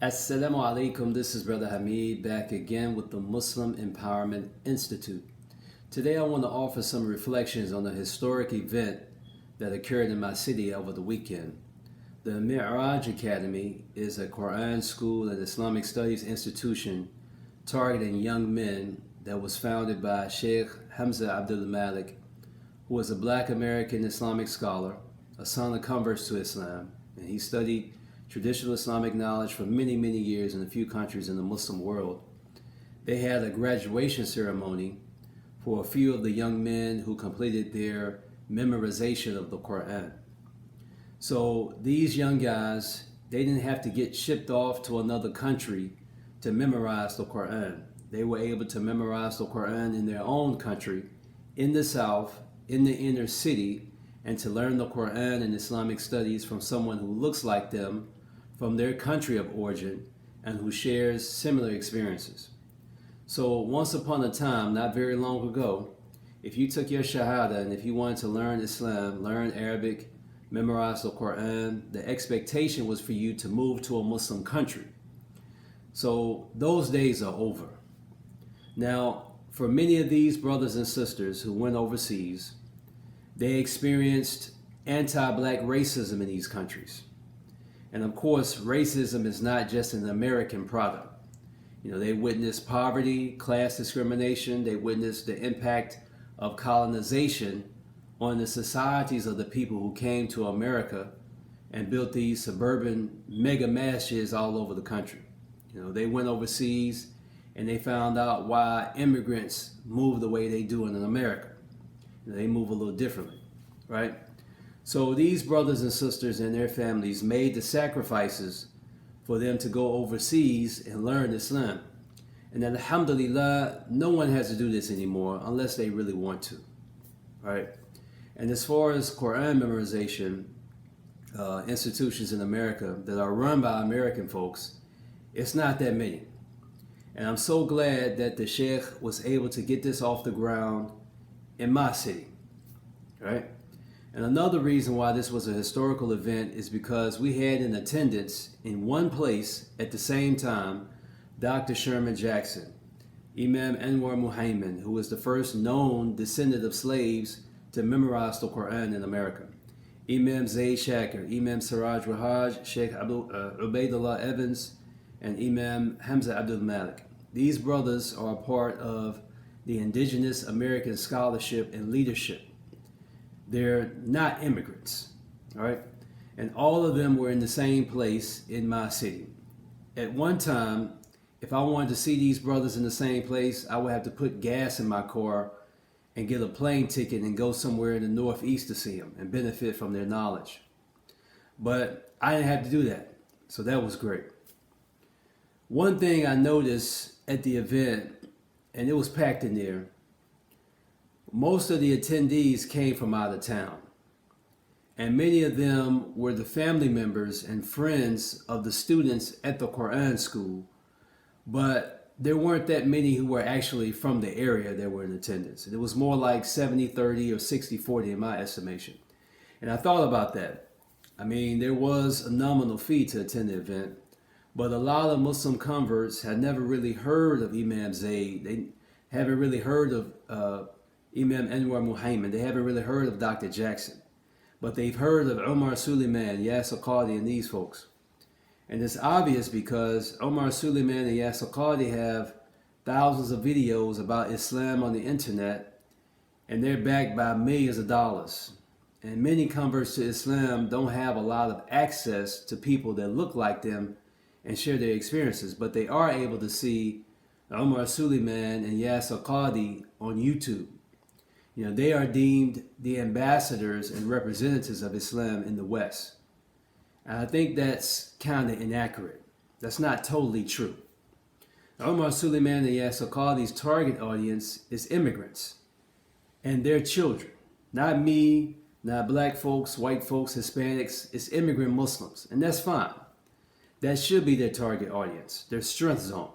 Assalamu alaikum, this is Brother Hameed back again with the Muslim Empowerment Institute. Today I want to offer some reflections on a historic event that occurred in my city over the weekend. The Miraaj Academy is a Quran school and Islamic studies institution targeting young men that was founded by Shaykh Hamza Abdul Malik, who was a black American Islamic scholar, a son of converts to Islam, and he studied traditional Islamic knowledge for many, many years in a few countries in the Muslim world. They had a graduation ceremony for a few of the young men who completed their memorization of the Quran. So these young guys, they didn't have to get shipped off to another country to memorize the Quran. They were able to memorize the Quran in their own country, in the South, in the inner city, and to learn the Quran and Islamic studies from someone who looks like them, from their country of origin, and who shares similar experiences. So once upon a time, not very long ago, if you took your Shahada and if you wanted to learn Islam, learn Arabic, memorize the Quran, the expectation was for you to move to a Muslim country. So those days are over. Now, for many of these brothers and sisters who went overseas, they experienced anti-black racism in these countries. And of course, racism is not just an American product. You know, they witnessed poverty, class discrimination, they witnessed the impact of colonization on the societies of the people who came to America and built these suburban mega masjids all over the country. You know, they went overseas and they found out why immigrants move the way they do in America. You know, they move a little differently, right? So these brothers and sisters and their families made the sacrifices for them to go overseas and learn Islam. And alhamdulillah, no one has to do this anymore unless they really want to, right? And as far as Quran memorization institutions in America that are run by American folks, it's not that many. And I'm so glad that the Sheikh was able to get this off the ground in my city, right? And another reason why this was a historical event is because we had in attendance in one place at the same time Dr. Sherman Jackson, Imam Anwar Muhaimin, who was the first known descendant of slaves to memorize the Quran in America, Imam Zaid Shakir, Imam Siraj Wihaj, Shaykh Ubaydullah Evans, and Imam Hamza Abdul Malik. These brothers are a part of the indigenous American scholarship and leadership. They're not immigrants, all right? And all of them were in the same place in my city. At one time, if I wanted to see these brothers in the same place, I would have to put gas in my car and get a plane ticket and go somewhere in the Northeast to see them and benefit from their knowledge. But I didn't have to do that, so that was great. One thing I noticed at the event, and it was packed in there, most of the attendees came from out of town, and many of them were the family members and friends of the students at the Quran school, but there weren't that many who were actually from the area that were in attendance. It was more like 70-30 or 60-40 in my estimation. And I thought about that. I mean, there was a nominal fee to attend the event, but a lot of Muslim converts had never really heard of Imam Zaid. They haven't really heard of Imam Anwar Muhaimin. They haven't really heard of Dr. Jackson, but they've heard of Omar Suleiman, Yasir Qadhi, and these folks. And it's obvious because Omar Suleiman and Yasir Qadhi have thousands of videos about Islam on the internet, and they're backed by millions of dollars. And many converts to Islam don't have a lot of access to people that look like them and share their experiences, but they are able to see Omar Suleiman and Yasir Qadhi on YouTube. You know, they are deemed the ambassadors and representatives of Islam in the West. And I think that's kind of inaccurate. That's not totally true. Omar Suleiman and Yasir Qadhi's target audience is immigrants and their children. Not me, not black folks, white folks, Hispanics. It's immigrant Muslims, and that's fine. That should be their target audience, their strength zone.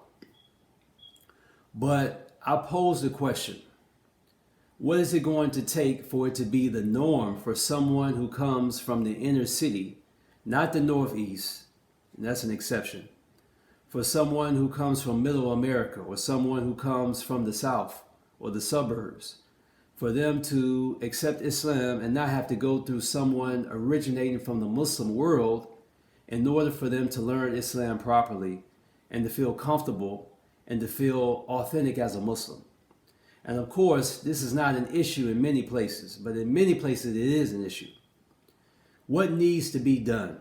But I pose the question, what is it going to take for it to be the norm for someone who comes from the inner city, not the Northeast, and that's an exception, for someone who comes from middle America or someone who comes from the South or the suburbs, for them to accept Islam and not have to go through someone originating from the Muslim world in order for them to learn Islam properly and to feel comfortable and to feel authentic as a Muslim. And of course, this is not an issue in many places, but in many places it is an issue. What needs to be done?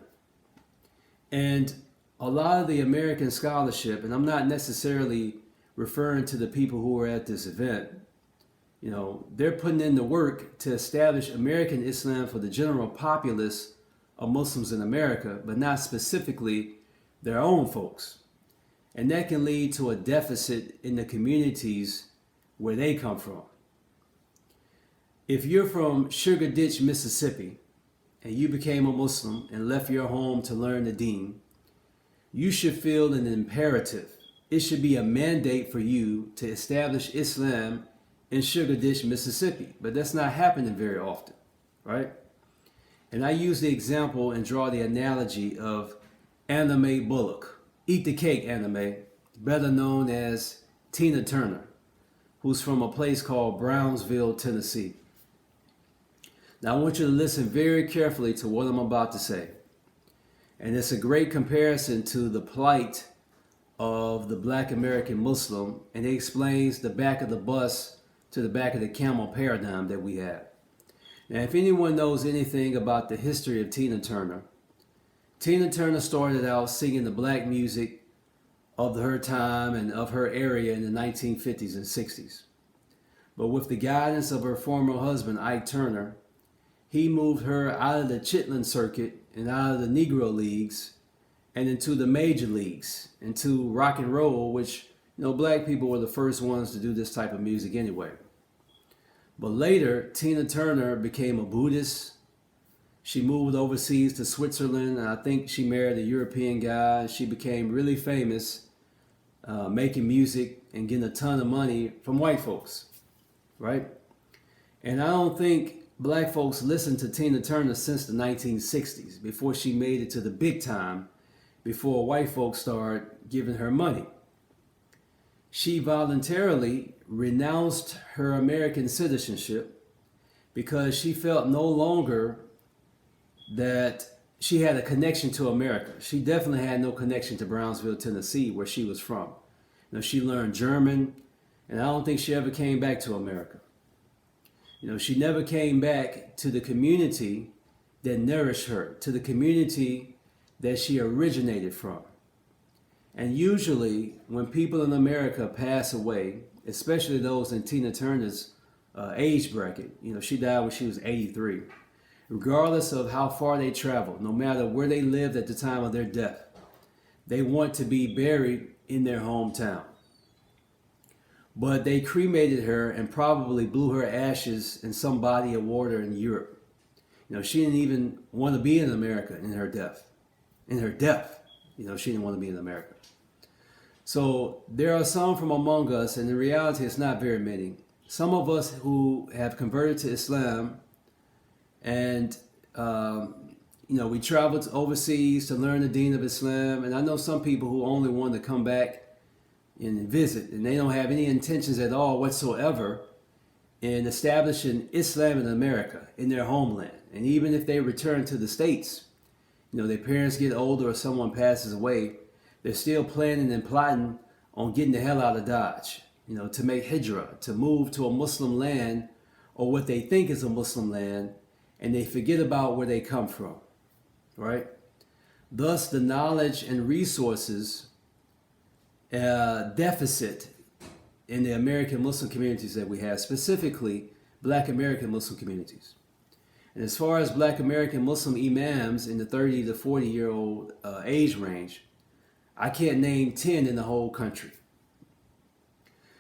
And a lot of the American scholarship, and I'm not necessarily referring to the people who were at this event, they're putting in the work to establish American Islam for the general populace of Muslims in America, but not specifically their own folks. And that can lead to a deficit in the communities where they come from. If you're from Sugar Ditch, Mississippi, and you became a Muslim and left your home to learn the Deen, you should feel an imperative. It should be a mandate for you to establish Islam in Sugar Ditch, Mississippi. But that's not happening very often, right? And I use the example and draw the analogy of Anna Mae Bullock, Eat the Cake Anna Mae, better known as Tina Turner, who's from a place called Brownsville, Tennessee. Now I want you to listen very carefully to what I'm about to say. And it's a great comparison to the plight of the Black American Muslim, and it explains the back of the bus to the back of the camel paradigm that we have. Now, if anyone knows anything about the history of Tina Turner started out singing the black music of her time and of her area in the 1950s and 60s. But with the guidance of her former husband, Ike Turner, he moved her out of the Chitlin circuit and out of the Negro leagues and into the major leagues, into rock and roll, which, black people were the first ones to do this type of music anyway. But later, Tina Turner became a Buddhist. She moved overseas to Switzerland, and I think she married a European guy. She became really famous, making music and getting a ton of money from white folks, right? And I don't think black folks listened to Tina Turner since the 1960s, before she made it to the big time, before white folks started giving her money. She voluntarily renounced her American citizenship because she felt no longer that she had a connection to America. She definitely had no connection to Brownsville, Tennessee, where she was from. She learned German, and I don't think she ever came back to America. She never came back to the community that nourished her, to the community that she originated from. And usually, when people in America pass away, especially those in Tina Turner's age bracket, she died when she was 83. Regardless of how far they traveled, no matter where they lived at the time of their death, they want to be buried in their hometown. But they cremated her and probably blew her ashes in some body of water in Europe. She didn't even want to be in America in her death. In her death, she didn't want to be in America. So there are some from among us, and in reality it's not very many. Some of us who have converted to Islam, and we traveled overseas to learn the Deen of Islam, and I know some people who only want to come back and visit, and they don't have any intentions at all whatsoever in establishing Islam in America, in their homeland. And even if they return to the States, their parents get older or someone passes away, they're still planning and plotting on getting the hell out of Dodge, to make hijrah, to move to a Muslim land or what they think is a Muslim land, and they forget about where they come from, right? Thus, the knowledge and resources deficit in the American Muslim communities that we have, specifically Black American Muslim communities. And as far as Black American Muslim imams in the 30 to 40-year-old age range, I can't name 10 in the whole country.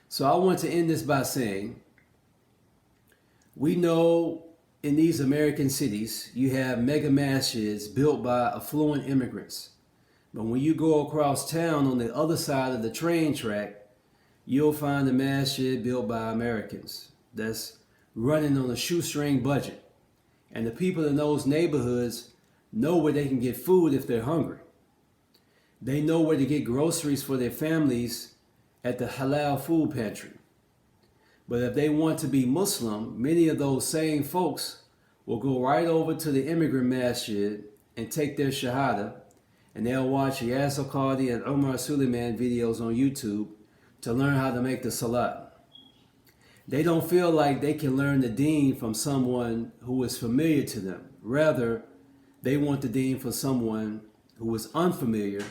So I want to end this by saying, we know in these American cities, you have mega masjids built by affluent immigrants. But when you go across town on the other side of the train track, you'll find a masjid built by Americans that's running on a shoestring budget. And the people in those neighborhoods know where they can get food if they're hungry. They know where to get groceries for their families at the halal food pantry. But if they want to be Muslim, many of those same folks will go right over to the immigrant masjid and take their shahada, and they'll watch Yasser Qadi and Umar Suleiman videos on YouTube to learn how to make the salat. They don't feel like they can learn the deen from someone who is familiar to them. Rather, they want the deen from someone who is unfamiliar,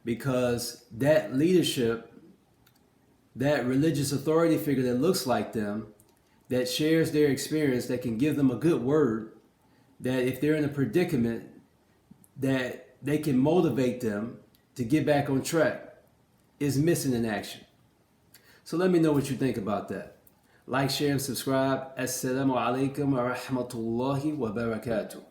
because that leadership, that religious authority figure that looks like them, that shares their experience, that can give them a good word, that if they're in a predicament, that they can motivate them to get back on track, is missing in action. So let me know what you think about that. Like, share, and subscribe. Assalamu alaikum wa rahmatullahi wa barakatuh.